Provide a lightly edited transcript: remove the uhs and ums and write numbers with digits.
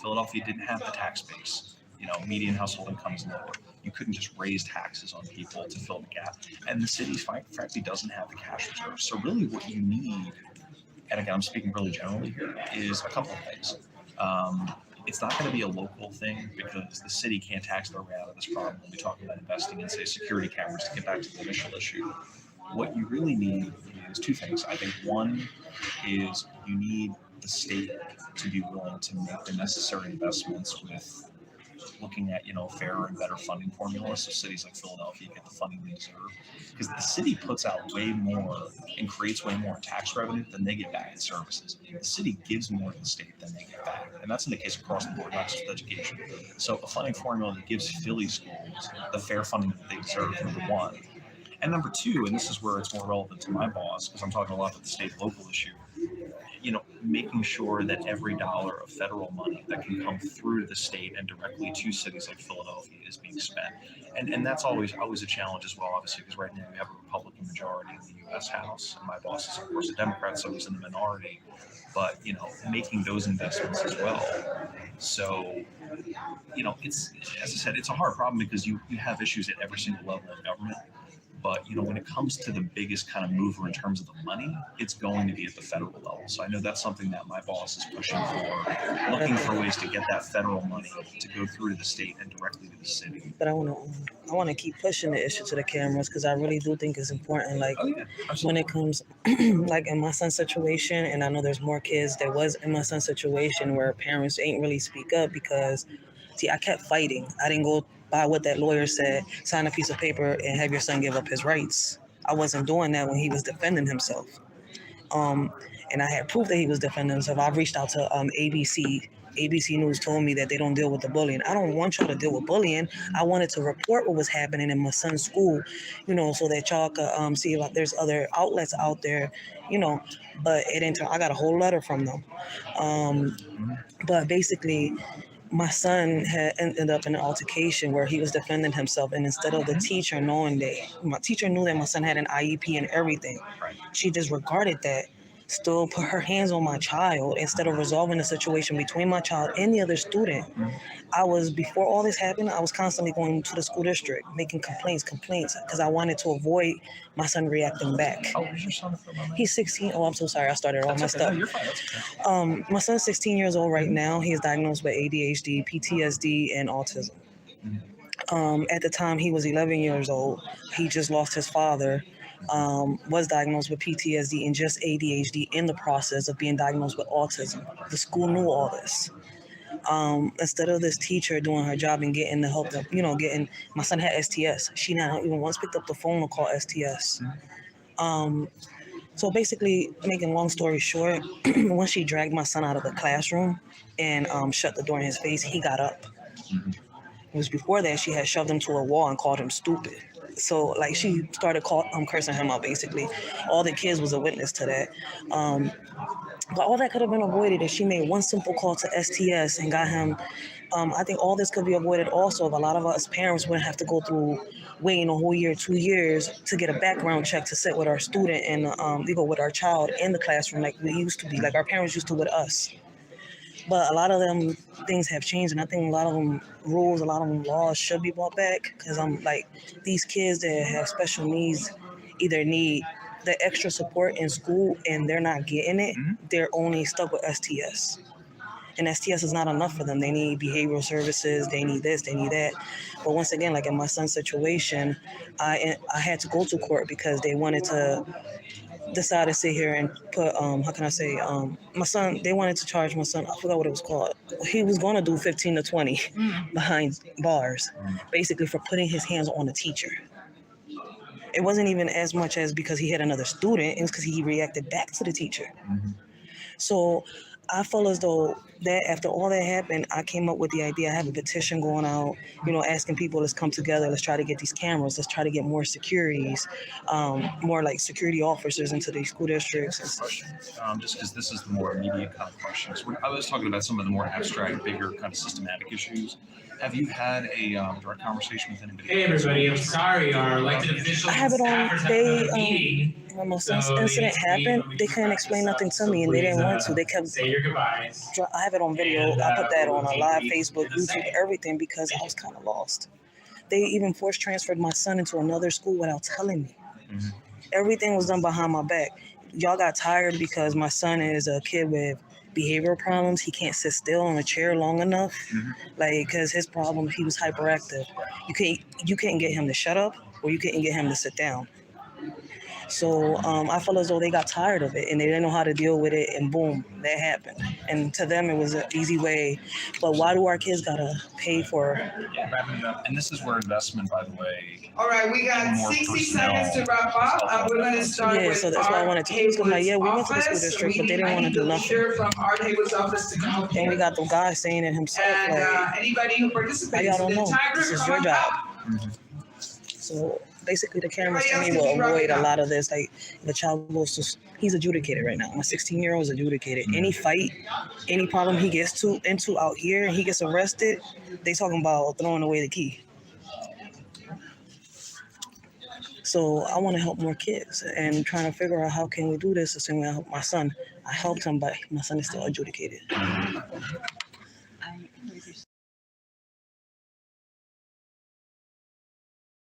Philadelphia didn't have the tax base. Median household income is lower. You couldn't just raise taxes on people to fill the gap. And the city, frankly, doesn't have the cash reserves. So really what you need, and again, I'm speaking really generally here, is a couple of things. It's not going to be a local thing because the city can't tax their way out of this problem when we talk about investing in, say, security cameras to get back to the initial issue. What you really need is two things. I think one is you need the state to be willing to make the necessary investments with looking at fairer and better funding formulas so cities like Philadelphia get the funding they deserve, because the city puts out way more and creates way more tax revenue than they get back in services. The city gives more to the state than they get back, and that's in the case across the board, not just with education. So a funding formula that gives Philly schools the fair funding that they deserve, number one. And number two, and this is where it's more relevant to my boss, because I'm talking a lot about the state-local issue, making sure that every dollar of federal money that can come through the state and directly to cities like Philadelphia is being spent. And that's always a challenge as well, obviously, because right now we have a Republican majority in the U.S. House, and my boss is, of course, a Democrat, so he's in the minority. But, making those investments as well. So, it's, as I said, it's a hard problem because you have issues at every single level of government. But, when it comes to the biggest kind of mover in terms of the money, it's going to be at the federal level. So I know that's something that my boss is pushing for, looking for ways to get that federal money to go through to the state and directly to the city. But I want to keep pushing the issue to the cameras because I really do think it's important. Like when it comes, like in my son's situation, and I know there's more kids that was in my son's situation where parents ain't really speak up because, see, I kept fighting. I didn't go by what that lawyer said, sign a piece of paper and have your son give up his rights. I wasn't doing that when he was defending himself. And I had proof that he was defending himself. I've reached out to ABC. ABC News told me that they don't deal with the bullying. I don't want y'all to deal with bullying. I wanted to report what was happening in my son's school, so that y'all could see if there's other outlets out there, but it didn't. I got a whole letter from them. But basically, my son had ended up in an altercation where he was defending himself, and instead of the teacher knowing that, my teacher knew that my son had an IEP and everything, she disregarded that, still put her hands on my child instead of resolving the situation between my child and the other student. Before all this happened, I was constantly going to the school district, making complaints, because I wanted to avoid my son reacting back. How old is your son? He's 16. Oh, I'm so sorry. I started all messed up. No, you're fine. That's okay. My son's 16 years old right now. He is diagnosed with ADHD, PTSD, and autism. At the time, he was 11 years old. He just lost his father. Was diagnosed with PTSD and just ADHD in the process of being diagnosed with autism. The school knew all this. Instead of this teacher doing her job and getting the help that, getting, my son had STS. She not even once picked up the phone to call STS. So basically, making long story short, once she dragged my son out of the classroom and shut the door in his face, he got up. It was before that she had shoved him to a wall and called him stupid. So, like, she started cursing him out, basically. All the kids was a witness to that. But all that could have been avoided if she made one simple call to STS and got him. I think all this could be avoided also if a lot of us parents wouldn't have to go through waiting a whole year, 2 years to get a background check to sit with our student and we go with our child in the classroom like we used to be, like our parents used to with us. But a lot of them things have changed, and I think a lot of them rules, a lot of them laws should be brought back, because I'm like, these kids that have special needs either need the extra support in school and they're not getting it. They're only stuck with STS. And STS is not enough for them. They need behavioral services. They need this, they need that. But once again, like in my son's situation, I had to go to court because they wanted to decide to sit here and put, my son, they wanted to charge my son, I forgot what it was called. He was going to do 15 to 20 behind bars, basically for putting his hands on the teacher. It wasn't even as much as because he had another student, it was because he reacted back to the teacher. So I feel as though that after all that happened, I came up with the idea. I have a petition going out, asking people, let's come together. Let's try to get these cameras. Let's try to get more securities, more like security officers into these school districts. Just because this is the more immediate kind of questions. I was talking about some of the more abstract, bigger kind of systematic issues. Have you had a direct conversation with anybody? Hey everybody, I'm sorry, our elected officials. I have it on. When my son's incident happened, they couldn't explain nothing to me, and they didn't want to. They kept. Say your goodbyes. I have have it on video. I put that on a live Facebook, YouTube, everything, because I was kind of lost. They even force transferred my son into another school without telling me. Mhm. Everything was done behind my back. Y'all got tired because my son is a kid with behavioral problems. He can't sit still in a chair long enough. Like, because his problem, he was hyperactive. You can't get him to shut up, or you can't get him to sit down. So I feel as though they got tired of it and they didn't know how to deal with it, and boom, that happened. And to them, it was an easy way. But why do our kids gotta pay for? Yeah, wrapping it up. And this is where investment, by the way. All right, we got More 60 personnel seconds to wrap up. We're going to start Yeah, with so that's why I wanted to teach them. Like, yeah, we went to the school office. district, but they didn't want to do nothing. From Art Haywood's office to come up And we here. got the guy saying it himself. And Like, anybody who participates y'all don't in the know. tiger This is your come job. up. So basically, the cameras to Everybody me else will can be avoid a wrapped lot of this. Like, the child goes to, he's adjudicated right now. My 16-year-old is adjudicated. Any fight, any problem he gets into out here, and he gets arrested, they talking about throwing away the key. So I want to help more kids and trying to figure out how can we do this the same way I help my son. I helped him, but my son is still adjudicated.